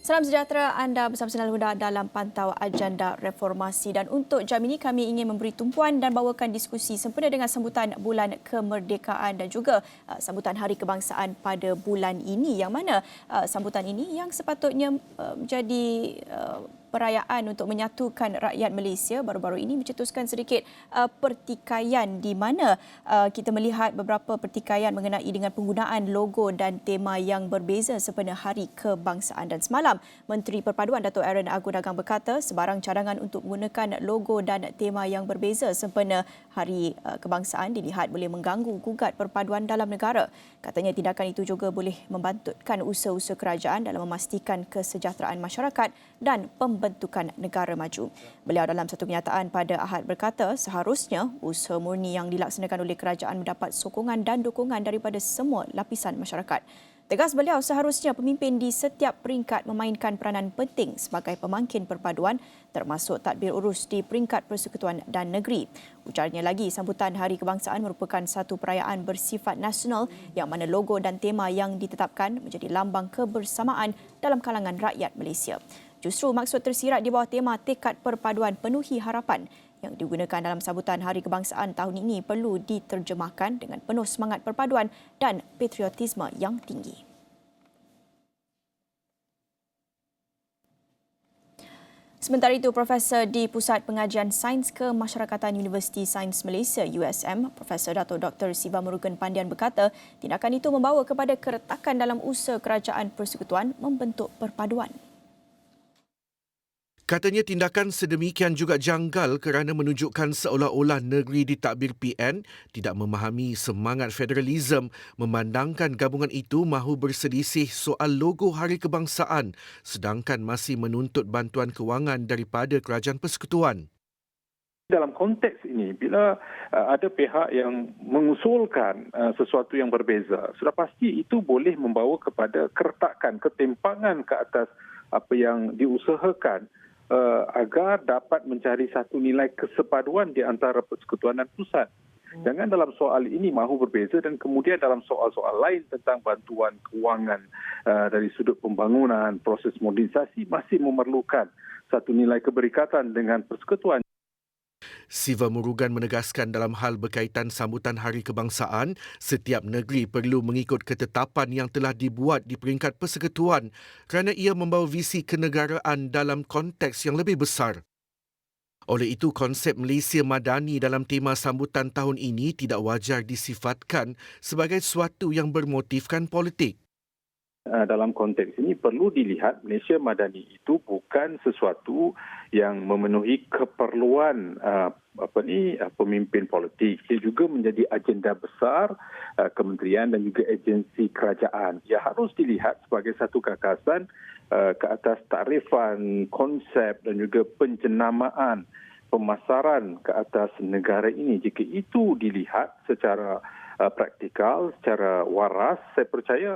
Salam sejahtera, anda bersama Senal Huda dalam pantau agenda reformasi, dan untuk jam ini kami ingin memberi tumpuan dan bawakan diskusi sempena dengan sambutan bulan kemerdekaan dan juga sambutan Hari Kebangsaan pada bulan ini, yang mana sambutan ini yang sepatutnya menjadi perayaan untuk menyatukan rakyat Malaysia, baru-baru ini mencetuskan sedikit pertikaian di mana kita melihat beberapa pertikaian mengenai dengan penggunaan logo dan tema yang berbeza sempena Hari Kebangsaan. Dan semalam, Menteri Perpaduan Dato' Aaron Agu Dagang berkata sebarang cadangan untuk menggunakan logo dan tema yang berbeza sempena Hari Kebangsaan dilihat boleh mengganggu gugat perpaduan dalam negara. Katanya tindakan itu juga boleh membantutkan usaha-usaha kerajaan dalam memastikan kesejahteraan masyarakat dan pembentukan negara maju. Beliau dalam satu kenyataan pada Ahad berkata seharusnya usaha murni yang dilaksanakan oleh kerajaan mendapat sokongan dan dukungan daripada semua lapisan masyarakat. Tegas beliau, seharusnya pemimpin di setiap peringkat memainkan peranan penting sebagai pemangkin perpaduan, termasuk tadbir urus di peringkat persekutuan dan negeri. Ujarnya lagi, sambutan Hari Kebangsaan merupakan satu perayaan bersifat nasional yang mana logo dan tema yang ditetapkan menjadi lambang kebersamaan dalam kalangan rakyat Malaysia. Justru maksud tersirat di bawah tema tekad perpaduan penuhi harapan yang digunakan dalam sambutan Hari Kebangsaan tahun ini perlu diterjemahkan dengan penuh semangat perpaduan dan patriotisme yang tinggi. Sementara itu, Profesor di Pusat Pengajian Sains Kemasyarakatan Universiti Sains Malaysia USM, Profesor Dato' Dr. Siva Murugan Pandian berkata, tindakan itu membawa kepada keretakan dalam usaha kerajaan persekutuan membentuk perpaduan. Katanya tindakan sedemikian juga janggal kerana menunjukkan seolah-olah negeri ditadbir PN tidak memahami semangat federalisme, memandangkan gabungan itu mahu berselisih soal logo Hari Kebangsaan sedangkan masih menuntut bantuan kewangan daripada kerajaan persekutuan. Dalam konteks ini, bila ada pihak yang mengusulkan sesuatu yang berbeza, sudah pasti itu boleh membawa kepada keretakan, ketimpangan ke atas apa yang diusahakan agar dapat mencari satu nilai kesepaduan di antara persekutuan dan pusat. Jangan dalam soal ini mahu berbeza dan kemudian dalam soal-soal lain tentang bantuan kewangan dari sudut pembangunan, proses modernisasi masih memerlukan satu nilai keberikatan dengan persekutuan. Siva Murugan menegaskan dalam hal berkaitan sambutan Hari Kebangsaan, setiap negeri perlu mengikut ketetapan yang telah dibuat di peringkat persekutuan kerana ia membawa visi kenegaraan dalam konteks yang lebih besar. Oleh itu, konsep Malaysia Madani dalam tema sambutan tahun ini tidak wajar disifatkan sebagai sesuatu yang bermotifkan politik. Dalam konteks ini perlu dilihat Malaysia Madani itu bukan sesuatu yang memenuhi keperluan pemimpin politik. Ia juga menjadi agenda besar kementerian dan juga agensi kerajaan. Ia harus dilihat sebagai satu gagasan ke atas takrifan, konsep dan juga penjenamaan pemasaran ke atas negara ini. Jika itu dilihat secara praktikal, secara waras, saya percaya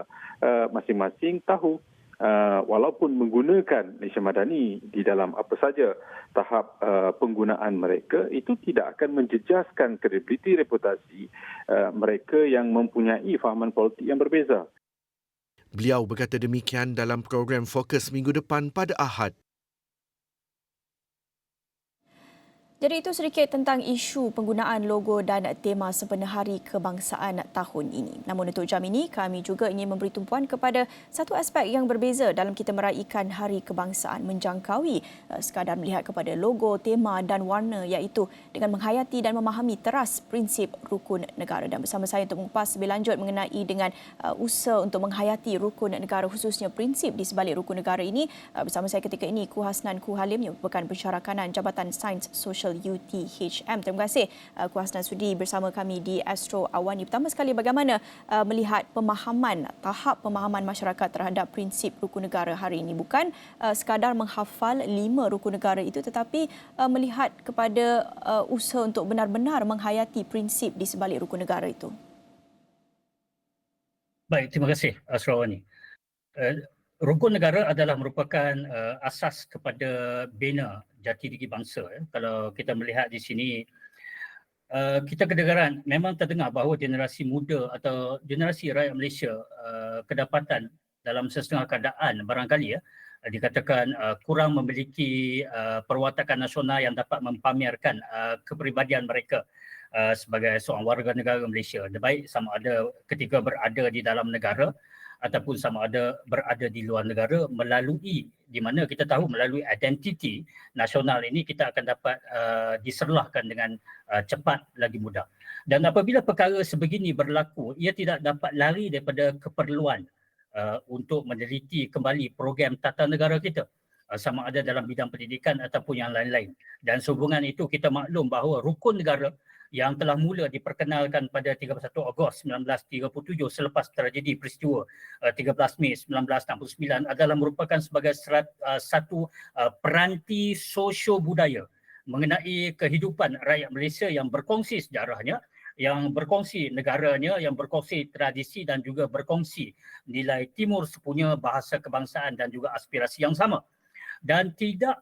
masing-masing tahu walaupun menggunakan Malaysia Madani di dalam apa saja tahap penggunaan mereka, itu tidak akan menjejaskan kredibiliti reputasi mereka yang mempunyai fahaman politik yang berbeza. Beliau berkata demikian dalam program Fokus minggu depan pada Ahad. Jadi itu sedikit tentang isu penggunaan logo dan tema sempena Hari Kebangsaan tahun ini. Namun untuk jam ini, kami juga ingin memberi tumpuan kepada satu aspek yang berbeza dalam kita meraihkan Hari Kebangsaan, menjangkaui sekadar melihat kepada logo, tema dan warna, iaitu dengan menghayati dan memahami teras prinsip rukun negara. Dan bersama saya untuk mengupas lebih lanjut mengenai dengan usaha untuk menghayati rukun negara, khususnya prinsip di sebalik rukun negara ini, bersama saya ketika ini Ku Hasnan Ku Halim yang merupakan pensyarah kanan Jabatan Sains Sosial UTHM. Terima kasih Ku Hasnan sudi bersama kami di Astro Awani. Pertama sekali, bagaimana melihat tahap pemahaman masyarakat terhadap prinsip rukun negara hari ini? Bukan sekadar menghafal 5 rukun negara itu, tetapi melihat kepada usaha untuk benar-benar menghayati prinsip di sebalik rukun negara itu. Baik, terima kasih Astro Awani. Rukun negara adalah merupakan asas kepada bina jati diri bangsa. Kalau kita melihat di sini, kita kedengaran memang terdengar bahawa generasi muda atau generasi rakyat Malaysia kedapatan dalam sesetengah keadaan barangkali dikatakan kurang memiliki perwatakan nasional yang dapat mempamerkan kepribadian mereka sebagai seorang warga negara Malaysia. Baik sama ada ketika berada di dalam negara ataupun sama ada berada di luar negara, melalui di mana kita tahu melalui identiti nasional ini kita akan dapat diserlahkan dengan cepat lagi mudah. Dan apabila perkara sebegini berlaku, ia tidak dapat lari daripada keperluan untuk meneliti kembali program tata negara kita, sama ada dalam bidang pendidikan ataupun yang lain-lain. Dan sehubungan itu kita maklum bahawa rukun negara yang telah mula diperkenalkan pada 31 Ogos 1937 selepas tragedi peristiwa 13 Mei 1969 adalah merupakan sebagai satu peranti sosio-budaya mengenai kehidupan rakyat Malaysia yang berkongsi sejarahnya, yang berkongsi negaranya, yang berkongsi tradisi dan juga berkongsi nilai timur sepunya, bahasa kebangsaan dan juga aspirasi yang sama. Dan tidak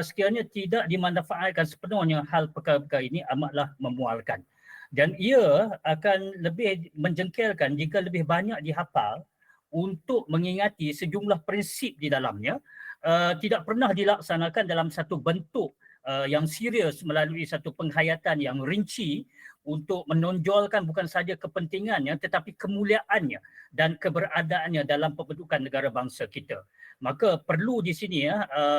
sekiranya tidak dimanfaatkan sepenuhnya, hal perkara-perkara ini amatlah memualkan. Dan ia akan lebih menjengkelkan jika lebih banyak dihafal untuk mengingati sejumlah prinsip di dalamnya tidak pernah dilaksanakan dalam satu bentuk yang serius melalui satu penghayatan yang rinci untuk menonjolkan bukan saja kepentingannya tetapi kemuliaannya dan keberadaannya dalam pembentukan negara bangsa kita. Maka perlu di sini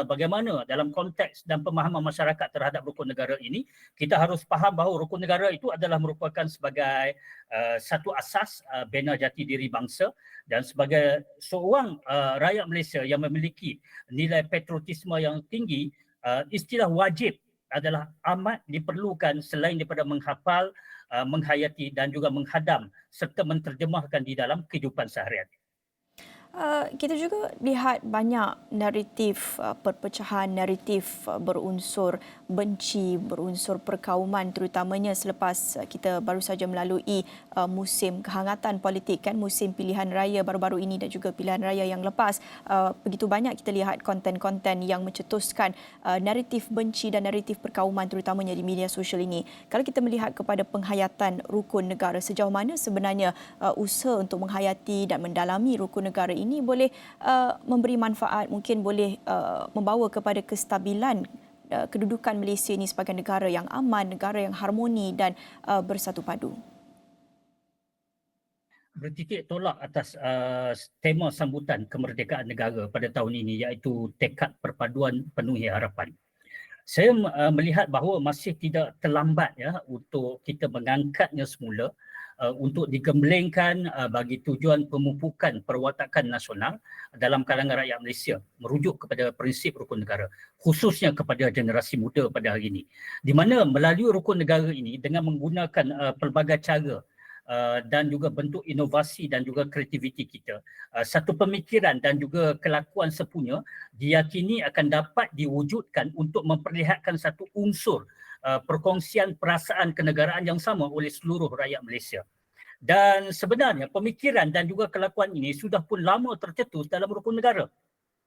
bagaimana dalam konteks dan pemahaman masyarakat terhadap rukun negara ini, kita harus faham bahawa rukun negara itu adalah merupakan sebagai satu asas bina jati diri bangsa, dan sebagai seorang rakyat Malaysia yang memiliki nilai patriotisme yang tinggi, istilah wajib adalah amat diperlukan selain daripada menghafal, menghayati dan juga menghadam serta menterjemahkan di dalam kehidupan seharian. Kita juga lihat banyak naratif perpecahan, naratif berunsur benci, berunsur perkauman, terutamanya selepas kita baru saja melalui musim kehangatan politik, kan, musim pilihan raya baru-baru ini dan juga pilihan raya yang lepas. Begitu banyak kita lihat konten-konten yang mencetuskan naratif benci dan naratif perkauman terutamanya di media sosial ini. Kalau kita melihat kepada penghayatan rukun negara, sejauh mana sebenarnya usaha untuk menghayati dan mendalami rukun negara ini boleh memberi manfaat, mungkin boleh membawa kepada kestabilan kedudukan Malaysia ini sebagai negara yang aman, negara yang harmoni dan bersatu padu. Bertitik tolak atas tema sambutan kemerdekaan negara pada tahun ini, iaitu tekad perpaduan penuhi harapan. Saya melihat bahawa masih tidak terlambat untuk kita mengangkatnya semula untuk digemblengkan bagi tujuan pemupukan perwatakan nasional dalam kalangan rakyat Malaysia, merujuk kepada prinsip rukun negara, khususnya kepada generasi muda pada hari ini, di mana melalui rukun negara ini dengan menggunakan pelbagai cara dan juga bentuk inovasi dan juga kreativiti kita, satu pemikiran dan juga kelakuan sepunya diyakini akan dapat diwujudkan untuk memperlihatkan satu unsur perkongsian perasaan kenegaraan yang sama oleh seluruh rakyat Malaysia. Dan sebenarnya pemikiran dan juga kelakuan ini sudah pun lama tercetus dalam rukun negara,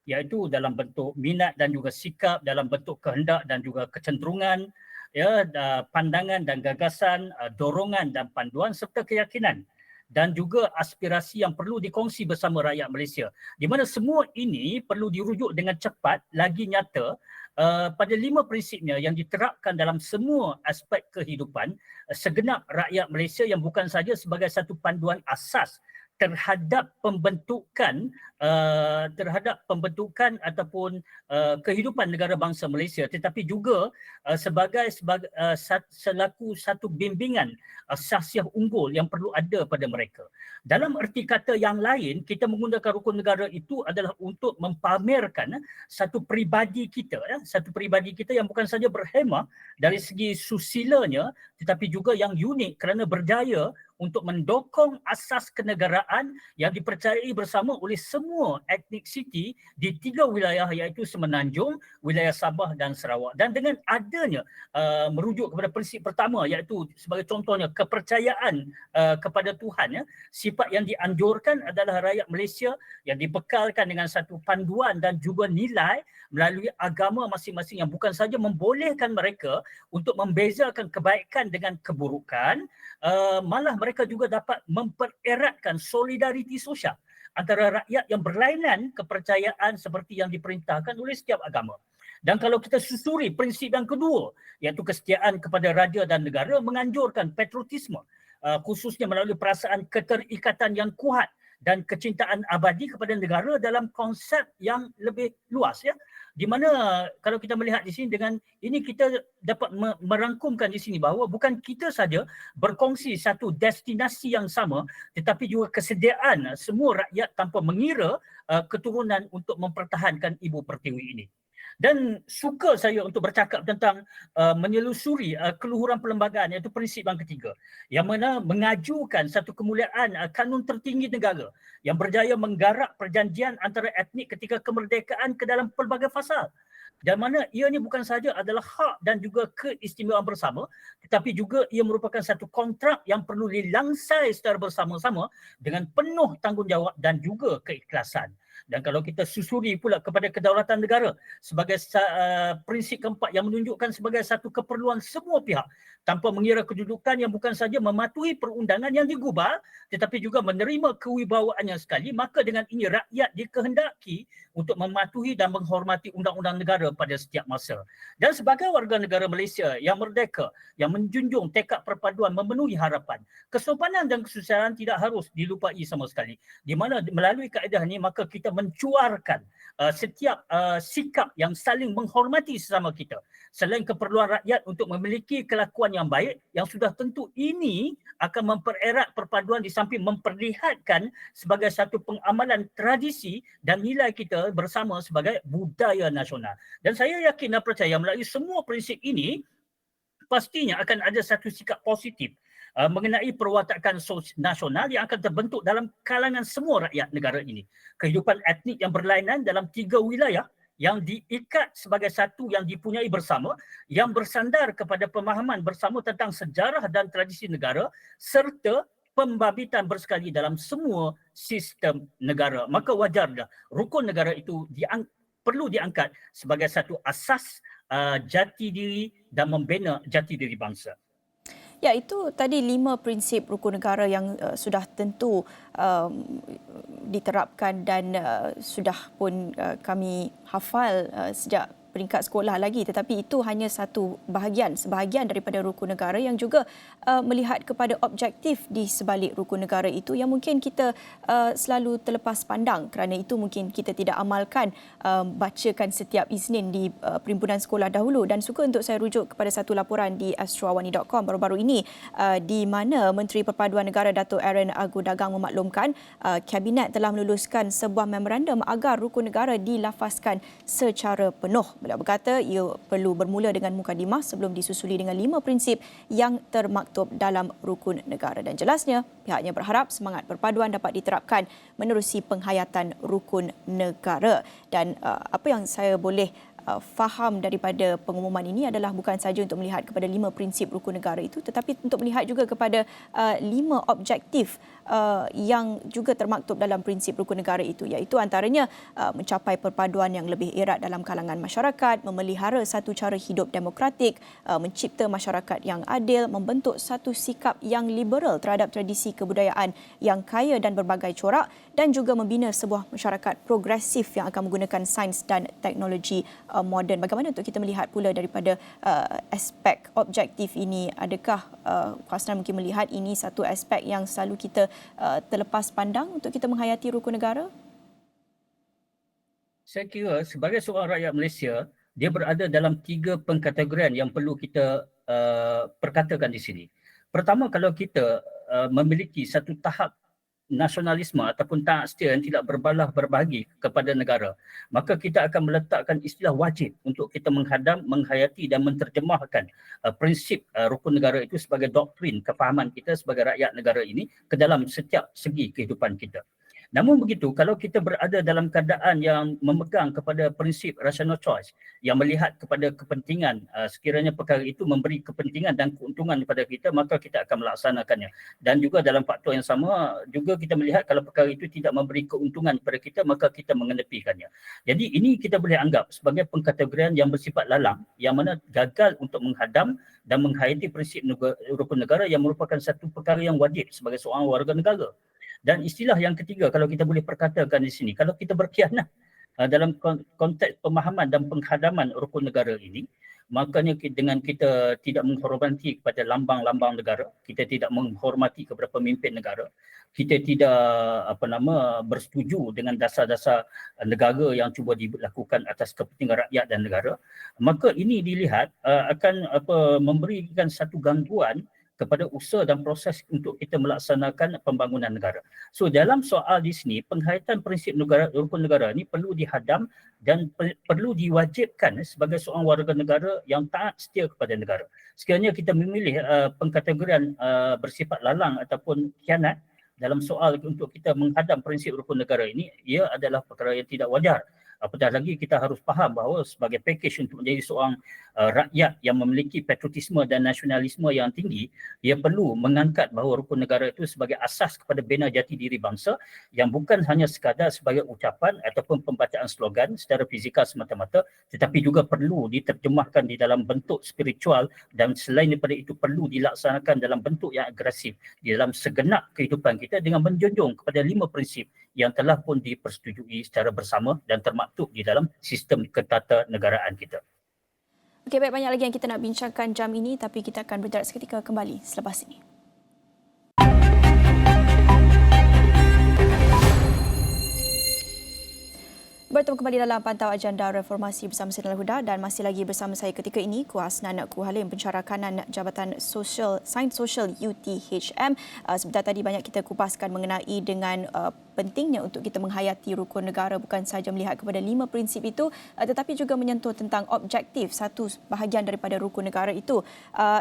iaitu dalam bentuk minat dan juga sikap, dalam bentuk kehendak dan juga kecenderungan, pandangan dan gagasan, dorongan dan panduan serta keyakinan dan juga aspirasi yang perlu dikongsi bersama rakyat Malaysia, di mana semua ini perlu dirujuk dengan cepat lagi nyata pada 5 prinsipnya yang diterapkan dalam semua aspek kehidupan segenap rakyat Malaysia, yang bukan saja sebagai satu panduan asas terhadap pembentukan ataupun kehidupan negara bangsa Malaysia, tetapi juga selaku satu bimbingan sahsiah unggul yang perlu ada pada mereka. Dalam erti kata yang lain, kita menggunakan rukun negara itu adalah untuk mempamerkan satu peribadi kita yang bukan saja berhemah dari segi susilanya, tetapi juga yang unik kerana berjaya untuk mendokong asas kenegaraan yang dipercayai bersama oleh semua etnisiti di 3 wilayah, iaitu Semenanjung, wilayah Sabah dan Sarawak. Dan dengan adanya merujuk kepada prinsip pertama, iaitu sebagai contohnya kepercayaan kepada Tuhan, sifat yang dianjurkan adalah rakyat Malaysia yang dibekalkan dengan satu panduan dan juga nilai melalui agama masing-masing yang bukan saja membolehkan mereka untuk membezakan kebaikan dengan keburukan, malah mereka juga dapat mempereratkan solidariti sosial antara rakyat yang berlainan kepercayaan seperti yang diperintahkan oleh setiap agama. Dan kalau kita susuri prinsip yang kedua, iaitu kesetiaan kepada raja dan negara, menganjurkan patriotisme, khususnya melalui perasaan keterikatan yang kuat dan kecintaan abadi kepada negara dalam konsep yang lebih luas, ya. Di mana kalau kita melihat di sini, dengan ini kita dapat merangkumkan di sini bahawa bukan kita saja berkongsi satu destinasi yang sama, tetapi juga kesediaan semua rakyat tanpa mengira keturunan untuk mempertahankan Ibu Pertiwi ini. Dan suka saya untuk bercakap tentang menyelusuri keluhuran perlembagaan, iaitu prinsip yang ketiga, yang mana mengajukan satu kemuliaan kanun tertinggi negara yang berjaya menggarap perjanjian antara etnik ketika kemerdekaan ke dalam pelbagai fasa. Dan mana ianya bukan sahaja adalah hak dan juga keistimewaan bersama, tetapi juga ia merupakan satu kontrak yang perlu dilangsai secara bersama-sama dengan penuh tanggungjawab dan juga keikhlasan. Dan kalau kita susuri pula kepada kedaulatan negara sebagai prinsip keempat yang menunjukkan sebagai satu keperluan semua pihak tanpa mengira kedudukan, yang bukan saja mematuhi perundangan yang digubal tetapi juga menerima kewibawaannya sekali, maka dengan ini rakyat dikehendaki untuk mematuhi dan menghormati undang-undang negara pada setiap masa. Dan sebagai warga negara Malaysia yang merdeka, yang menjunjung tekad perpaduan memenuhi harapan, kesopanan dan kesusiaan tidak harus dilupai sama sekali. Di mana melalui kaedah ini maka kita mencuarkan setiap sikap yang saling menghormati sesama kita. Selain keperluan rakyat untuk memiliki kelakuan yang baik, yang sudah tentu ini akan mempererat perpaduan di samping memperlihatkan sebagai satu pengamalan tradisi dan nilai kita bersama sebagai budaya nasional. Dan saya yakin dan percaya melalui semua prinsip ini, pastinya akan ada satu sikap positif mengenai perwatakan nasional yang akan terbentuk dalam kalangan semua rakyat negara ini. Kehidupan etnik yang berlainan dalam 3 wilayah yang diikat sebagai satu yang dipunyai bersama, yang bersandar kepada pemahaman bersama tentang sejarah dan tradisi negara serta pembabitan bersekali dalam semua sistem negara. Maka wajarlah rukun negara itu perlu diangkat sebagai satu asas jati diri dan membina jati diri bangsa. Ya, itu tadi 5 prinsip rukun negara yang sudah tentu diterapkan dan sudah pun kami hafal sejak peringkat sekolah lagi, tetapi itu hanya sebahagian daripada rukun negara yang juga melihat kepada objektif di sebalik rukun negara itu yang mungkin kita selalu terlepas pandang, kerana itu mungkin kita tidak amalkan bacakan setiap Isnin di perhimpunan sekolah dahulu. Dan suka untuk saya rujuk kepada satu laporan di astrawani.com baru-baru ini di mana Menteri Perpaduan Negara Dato' Aaron Agu Dagang memaklumkan Kabinet telah meluluskan sebuah memorandum agar rukun negara dilafazkan secara penuh. Beliau berkata ia perlu bermula dengan mukadimah sebelum disusuli dengan 5 prinsip yang termaktub dalam rukun negara. Dan jelasnya pihaknya berharap semangat perpaduan dapat diterapkan menerusi penghayatan rukun negara. Dan apa yang saya boleh faham daripada pengumuman ini adalah bukan sahaja untuk melihat kepada 5 prinsip rukun negara itu, tetapi untuk melihat juga kepada 5 objektif yang juga termaktub dalam prinsip rukun negara itu, iaitu antaranya mencapai perpaduan yang lebih erat dalam kalangan masyarakat, memelihara satu cara hidup demokratik, mencipta masyarakat yang adil, membentuk satu sikap yang liberal terhadap tradisi kebudayaan yang kaya dan berbagai corak, dan juga membina sebuah masyarakat progresif yang akan menggunakan sains dan teknologi moden. Bagaimana untuk kita melihat pula daripada aspek objektif ini? Adakah Hasnan mungkin melihat ini satu aspek yang selalu kita terlepas pandang untuk kita menghayati rukun negara? Saya kira sebagai seorang rakyat Malaysia, dia berada dalam 3 pengkategorian yang perlu kita perkatakan di sini. Pertama, kalau kita memiliki satu tahap nasionalisme ataupun tak setia yang tidak berbalah berbahagi kepada negara, maka kita akan meletakkan istilah wajib untuk kita menghadam, menghayati dan menterjemahkan prinsip rukun negara itu sebagai doktrin kefahaman kita sebagai rakyat negara ini ke dalam setiap segi kehidupan kita. Namun begitu, kalau kita berada dalam keadaan yang memegang kepada prinsip rational choice yang melihat kepada kepentingan, sekiranya perkara itu memberi kepentingan dan keuntungan kepada kita, maka kita akan melaksanakannya. Dan juga dalam faktor yang sama, juga kita melihat kalau perkara itu tidak memberi keuntungan kepada kita, maka kita mengenepikannya. Jadi ini kita boleh anggap sebagai pengkategorian yang bersifat lalang, yang mana gagal untuk menghadam dan menghayati prinsip rukun negara yang merupakan satu perkara yang wajib sebagai seorang warga negara. Dan istilah yang ketiga kalau kita boleh perkatakan di sini, kalau kita berkhianat dalam konteks pemahaman dan penghadaman rukun negara ini, makanya dengan kita tidak menghormati kepada lambang-lambang negara, kita tidak menghormati kepada pemimpin negara, kita tidak bersetuju dengan dasar-dasar negara yang cuba dilakukan atas kepentingan rakyat dan negara, maka ini dilihat akan memberikan satu gangguan kepada usaha dan proses untuk kita melaksanakan pembangunan negara. So dalam soal di sini, penghayatan prinsip negara, rukun negara ini perlu dihadam dan perlu diwajibkan sebagai seorang warga negara yang taat setia kepada negara. Sekiranya kita memilih pengkategorian bersifat lalang ataupun khianat dalam soal untuk kita menghadam prinsip rukun negara ini, ia adalah perkara yang tidak wajar. Apatah lagi kita harus faham bahawa sebagai pakej untuk menjadi seorang rakyat yang memiliki patriotisme dan nasionalisme yang tinggi, ia perlu mengangkat bahawa rukun negara itu sebagai asas kepada bina jati diri bangsa yang bukan hanya sekadar sebagai ucapan ataupun pembacaan slogan secara fizikal semata-mata, tetapi juga perlu diterjemahkan di dalam bentuk spiritual dan selain daripada itu perlu dilaksanakan dalam bentuk yang agresif di dalam segenap kehidupan kita dengan menjunjung kepada 5 prinsip yang telah pun dipersetujui secara bersama dan termaktub di dalam sistem ketatanegaraan kita. Okey, baik, banyak lagi yang kita nak bincangkan jam ini, tapi kita akan berjarak seketika kembali selepas ini. Bertemu kembali dalam pantau agenda reformasi bersama Sinar Huda dan masih lagi bersama saya ketika ini Kuasnan Kuhalim, pensyarah kanan Jabatan Sains Sosial UTHM. Sebentar tadi banyak kita kupaskan mengenai dengan pentingnya untuk kita menghayati rukun negara, bukan sahaja melihat kepada 5 prinsip itu tetapi juga menyentuh tentang objektif satu bahagian daripada rukun negara itu,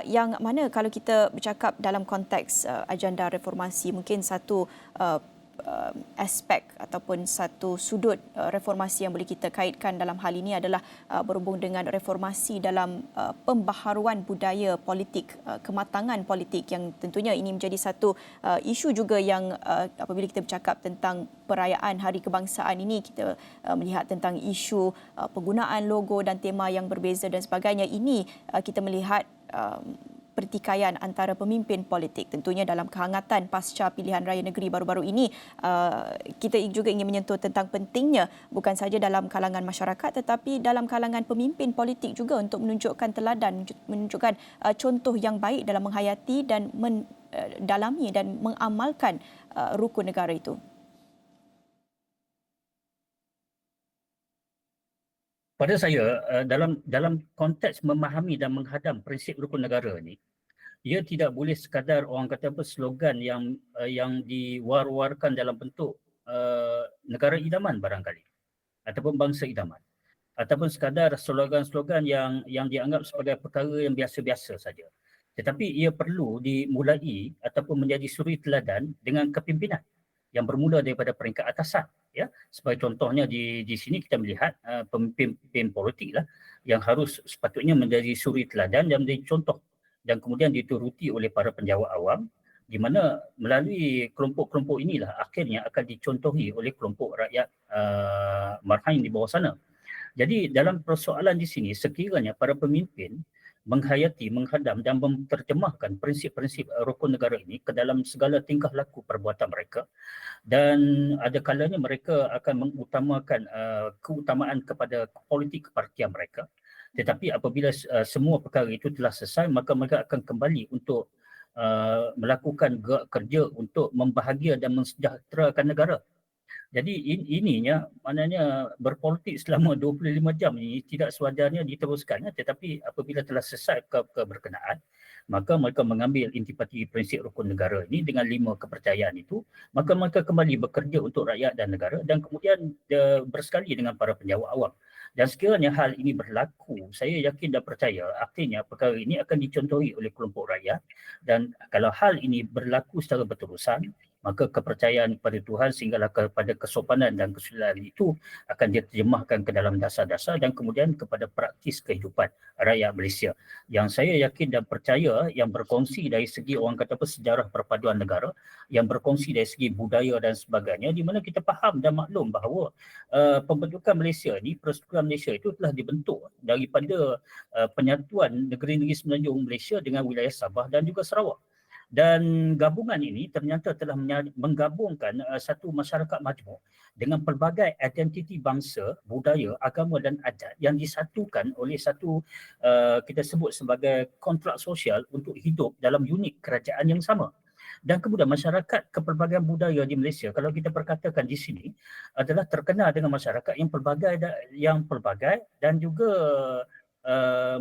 yang mana kalau kita bercakap dalam konteks agenda reformasi, mungkin satu aspek ataupun satu sudut reformasi yang boleh kita kaitkan dalam hal ini adalah berhubung dengan reformasi dalam pembaharuan budaya politik, kematangan politik, yang tentunya ini menjadi satu isu juga yang apabila kita bercakap tentang perayaan Hari Kebangsaan ini, kita melihat tentang isu penggunaan logo dan tema yang berbeza dan sebagainya. Ini kita melihat pertikaian antara pemimpin politik. Tentunya dalam kehangatan pasca pilihan raya negeri baru-baru ini, kita juga ingin menyentuh tentang pentingnya bukan sahaja dalam kalangan masyarakat tetapi dalam kalangan pemimpin politik juga untuk menunjukkan teladan, menunjukkan contoh yang baik dalam menghayati dan mendalami dan mengamalkan rukun negara itu. Pada saya, dalam konteks memahami dan menghadam prinsip rukun negara ini, ia tidak boleh sekadar orang kata slogan yang diwar-warkan dalam bentuk negara idaman barangkali ataupun bangsa idaman, ataupun sekadar slogan-slogan yang dianggap sebagai perkara yang biasa-biasa saja. Tetapi ia perlu dimulai ataupun menjadi suri teladan dengan kepimpinan yang bermula daripada peringkat atasan. Ya, sebagai contohnya di sini kita melihat pemimpin politik lah yang harus sepatutnya menjadi suri teladan dan menjadi contoh dan kemudian dituruti oleh para penjawat awam, di mana melalui kelompok-kelompok inilah akhirnya akan dicontohi oleh kelompok rakyat marhain di bawah sana. Jadi dalam persoalan di sini, sekiranya para pemimpin menghayati, menghadam dan menerjemahkan prinsip-prinsip rukun negara ini ke dalam segala tingkah laku perbuatan mereka, dan ada kalanya mereka akan mengutamakan keutamaan kepada politik kepartian mereka, tetapi apabila semua perkara itu telah selesai, maka mereka akan kembali untuk melakukan gerak kerja untuk membahagia dan mensejahterakan negara. Jadi ininya maknanya berpolitik selama 25 jam ini tidak sewajarnya diteruskan, tetapi apabila telah selesai keberkenaan, maka mereka mengambil intipati prinsip rukun negara ini dengan 5 kepercayaan itu, maka mereka kembali bekerja untuk rakyat dan negara dan kemudian bersekali dengan para penjawat awam. Dan sekiranya hal ini berlaku, saya yakin dan percaya artinya perkara ini akan dicontohi oleh kelompok rakyat, dan kalau hal ini berlaku secara berterusan, maka kepercayaan kepada Tuhan sehinggalah kepada kesopanan dan kesusilaan itu akan diterjemahkan ke dalam dasar-dasar dan kemudian kepada praktis kehidupan rakyat Malaysia. Yang saya yakin dan percaya yang berkongsi dari segi orang kata sejarah perpaduan negara, yang berkongsi dari segi budaya dan sebagainya, di mana kita faham dan maklum bahawa pembentukan Malaysia ni, Persekutuan Malaysia itu telah dibentuk daripada penyatuan negeri-negeri semenanjung Malaysia dengan wilayah Sabah dan juga Sarawak. Dan gabungan ini ternyata telah menggabungkan satu masyarakat majmuk dengan pelbagai identiti bangsa, budaya, agama dan adat yang disatukan oleh satu kita sebut sebagai kontrak sosial untuk hidup dalam unit kerajaan yang sama. Dan kemudian masyarakat kepelbagaian budaya di Malaysia, kalau kita perkatakan di sini, adalah terkenal dengan masyarakat yang pelbagai dan juga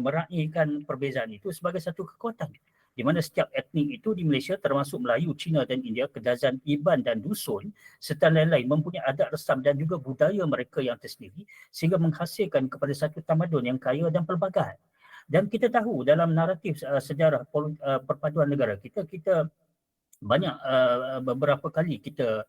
meraihkan perbezaan itu sebagai satu kekuatan. Di mana setiap etnik itu di Malaysia termasuk Melayu, Cina dan India, Kedazan, Iban dan Dusun serta lain-lain mempunyai adat resam dan juga budaya mereka yang tersendiri sehingga menghasilkan kepada satu tamadun yang kaya dan pelbagai. Dan kita tahu dalam naratif sejarah perpaduan negara kita banyak beberapa kali kita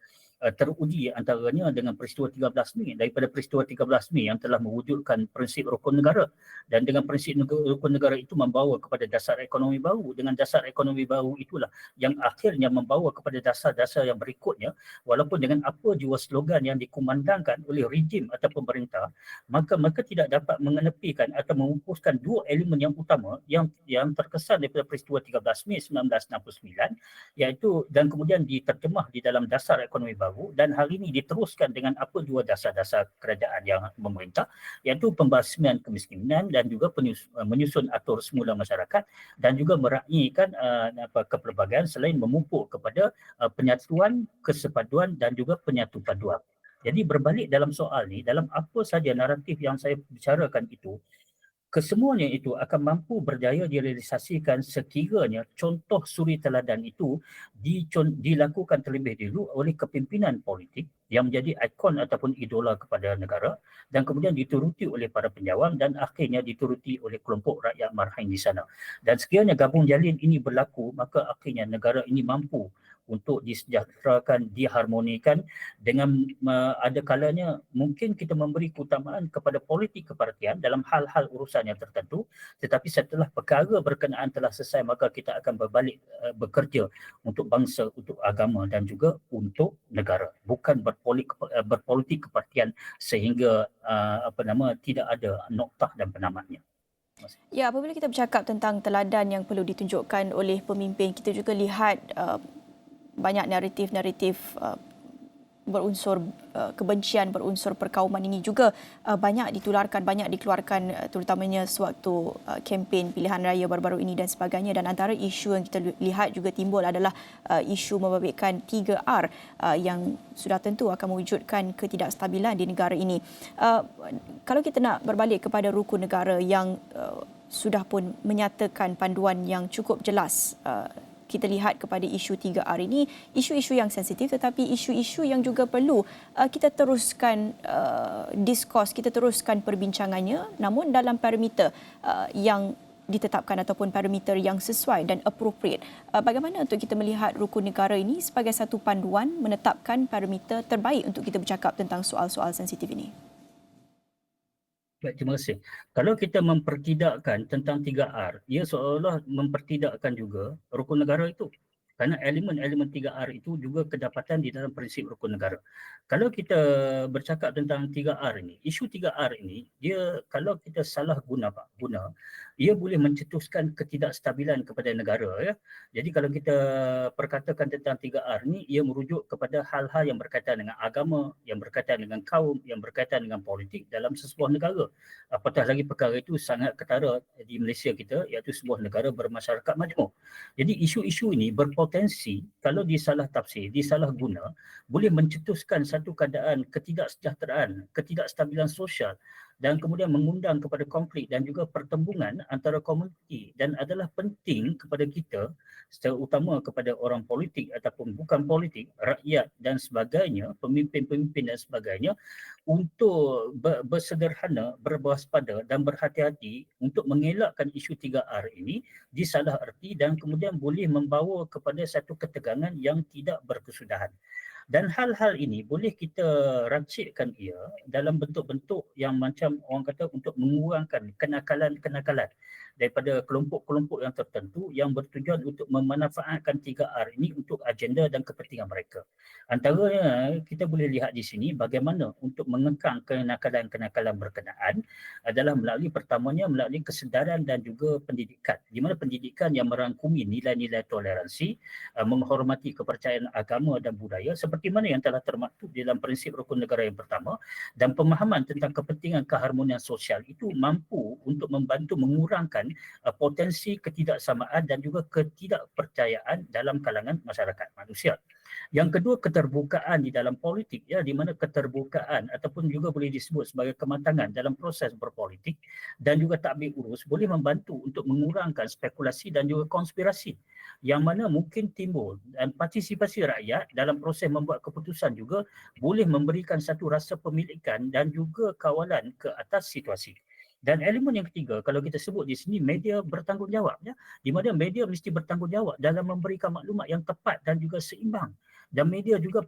teruji antaranya dengan peristiwa 13 Mei. Daripada peristiwa 13 Mei yang telah mewujudkan prinsip rukun negara, dan dengan prinsip rukun negara itu membawa kepada dasar ekonomi baru. Dengan dasar ekonomi baru itulah yang akhirnya membawa kepada dasar-dasar yang berikutnya, walaupun dengan apa jua slogan yang dikumandangkan oleh rejim atau pemerintah, maka mereka tidak dapat mengenepikan atau memupuskan dua elemen yang utama yang terkesan daripada peristiwa 13 Mei 1969, iaitu dan kemudian diterjemah di dalam dasar ekonomi baru, dan hari ini diteruskan dengan apa jua dasar-dasar kerajaan yang memerintah, iaitu pembasmian kemiskinan dan juga menyusun atur semula masyarakat dan juga meraihkan kepelbagaian selain memupuk kepada penyatuan, kesepaduan dan juga penyatu paduan. Jadi berbalik dalam soal ni, dalam apa saja naratif yang saya bicarakan itu, kesemuanya itu akan mampu berjaya direalisasikan sekiranya contoh suri teladan itu dilakukan terlebih dahulu oleh kepimpinan politik yang menjadi ikon ataupun idola kepada negara, dan kemudian dituruti oleh para penjawat dan akhirnya dituruti oleh kelompok rakyat marhain di sana. Dan sekiranya gabung jalin ini berlaku, maka akhirnya negara ini mampu untuk disejahterakan, diharmonikan dengan ada kalanya mungkin kita memberi keutamaan kepada politik kepartian dalam hal-hal urusan yang tertentu, tetapi setelah perkara berkenaan telah selesai maka kita akan berbalik bekerja untuk bangsa, untuk agama dan juga untuk negara, bukan berpolitik kepartian sehingga tidak ada noktah dan penamatnya. Ya, apabila kita bercakap tentang teladan yang perlu ditunjukkan oleh pemimpin, kita juga lihat banyak naratif-naratif berunsur kebencian, berunsur perkauman ini juga banyak dikeluarkan terutamanya sewaktu kempen pilihan raya baru-baru ini dan sebagainya. Dan antara isu yang kita lihat juga timbul adalah isu membabitkan 3R yang sudah tentu akan mewujudkan ketidakstabilan di negara ini. Kalau kita nak berbalik kepada rukun negara yang sudah pun menyatakan panduan yang cukup jelas, kita lihat kepada isu 3R ini, isu-isu yang sensitif tetapi isu-isu yang juga perlu kita teruskan diskurs, kita teruskan perbincangannya, namun dalam parameter yang ditetapkan ataupun parameter yang sesuai dan appropriate. Bagaimana untuk kita melihat rukun negara ini sebagai satu panduan menetapkan parameter terbaik untuk kita bercakap tentang soal-soal sensitif ini? Baik, terima kasih. Kalau kita mempertidakkan tentang 3R, ia seolah mempertidakkan juga rukun negara itu. Kerana elemen-elemen 3R itu juga kedapatan di dalam prinsip rukun negara. Kalau kita bercakap tentang 3R ini, isu 3R ini, dia kalau kita salah guna, ia boleh mencetuskan ketidakstabilan kepada negara. Ya. Jadi kalau kita perkatakan tentang 3R ini, ia merujuk kepada hal-hal yang berkaitan dengan agama, yang berkaitan dengan kaum, yang berkaitan dengan politik dalam sebuah negara. Apatah lagi perkara itu sangat ketara di Malaysia kita, iaitu sebuah negara bermasyarakat majmuk. Jadi isu-isu ini berpotensi kalau disalah tafsir, disalah guna, boleh mencetuskan satu keadaan ketidaksejahteraan, ketidakstabilan sosial dan kemudian mengundang kepada konflik dan juga pertembungan antara komuniti, dan adalah penting kepada kita secara utama kepada orang politik ataupun bukan politik, rakyat dan sebagainya, pemimpin-pemimpin dan sebagainya, untuk bersederhana, berwaspada dan berhati-hati untuk mengelakkan isu 3R ini disalah erti dan kemudian boleh membawa kepada satu ketegangan yang tidak berkesudahan. Dan hal-hal ini boleh kita racikkan ia dalam bentuk-bentuk yang macam orang kata untuk mengurangkan kenakalan-kenakalan daripada kelompok-kelompok yang tertentu yang bertujuan untuk memanfaatkan 3R ini untuk agenda dan kepentingan mereka. Antaranya kita boleh lihat di sini bagaimana untuk mengekang kenakalan-kenakalan berkenaan adalah pertamanya melalui kesedaran dan juga pendidikan. Di mana pendidikan yang merangkumi nilai-nilai toleransi, menghormati kepercayaan agama dan budaya seperti mana yang telah termaktub dalam prinsip rukun negara yang pertama, dan pemahaman tentang kepentingan keharmonian sosial itu mampu untuk membantu mengurangkan potensi ketidaksamaan dan juga ketidakpercayaan dalam kalangan masyarakat manusia. Yang kedua, keterbukaan di dalam politik, ya, di mana keterbukaan ataupun juga boleh disebut sebagai kematangan dalam proses berpolitik dan juga takbir urus boleh membantu untuk mengurangkan spekulasi dan juga konspirasi yang mana mungkin timbul, dan partisipasi rakyat dalam proses membuat keputusan juga boleh memberikan satu rasa pemilikan dan juga kawalan ke atas situasi. Dan elemen yang ketiga, kalau kita sebut di sini, media bertanggungjawab, ya, di mana media mesti bertanggungjawab dalam memberikan maklumat yang tepat dan juga seimbang. Dan media juga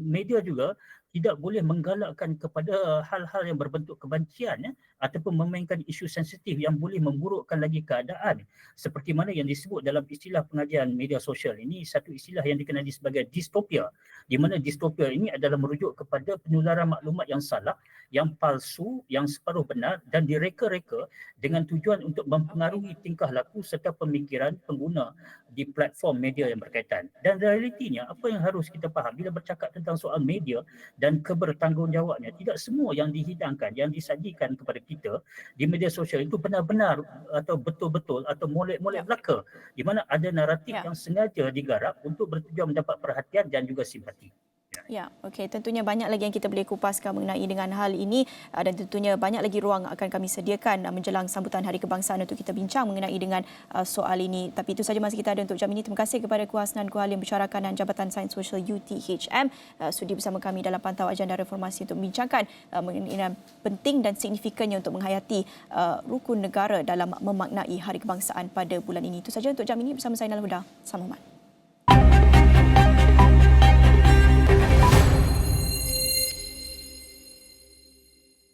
media juga tidak boleh menggalakkan kepada hal-hal yang berbentuk kebencian, ya, ataupun memainkan isu sensitif yang boleh memburukkan lagi keadaan. Seperti mana yang disebut dalam istilah pengajian media sosial ini, satu istilah yang dikenali sebagai distopia, di mana distopia ini adalah merujuk kepada penularan maklumat yang salah, yang palsu, yang separuh benar dan direka-reka dengan tujuan untuk mempengaruhi tingkah laku serta pemikiran pengguna di platform media yang berkaitan. Dan realitinya, apa yang harus kita faham bila bercakap tentang soal media dan kebertanggungjawabnya, tidak semua yang dihidangkan, yang disajikan kepada kita di media sosial itu benar-benar atau betul-betul atau molek-molek belaka, di mana ada naratif yang sengaja digarap untuk bertujuan mendapat perhatian dan juga simpati. Ya, okey. Tentunya banyak lagi yang kita boleh kupaskan mengenai dengan hal ini dan tentunya banyak lagi ruang akan kami sediakan menjelang sambutan Hari Kebangsaan untuk kita bincang mengenai dengan soal ini. Tapi itu saja masa kita ada untuk jam ini. Terima kasih kepada Kuasa Hanan Kuala Bicarakan dan Jabatan Sains Sosial UTHM sudi bersama kami dalam pantau agenda reformasi untuk membincangkan mengenai penting dan signifikannya untuk menghayati rukun negara dalam memaknai Hari Kebangsaan pada bulan ini. Itu saja untuk jam ini bersama saya Nalhuda. Selamat.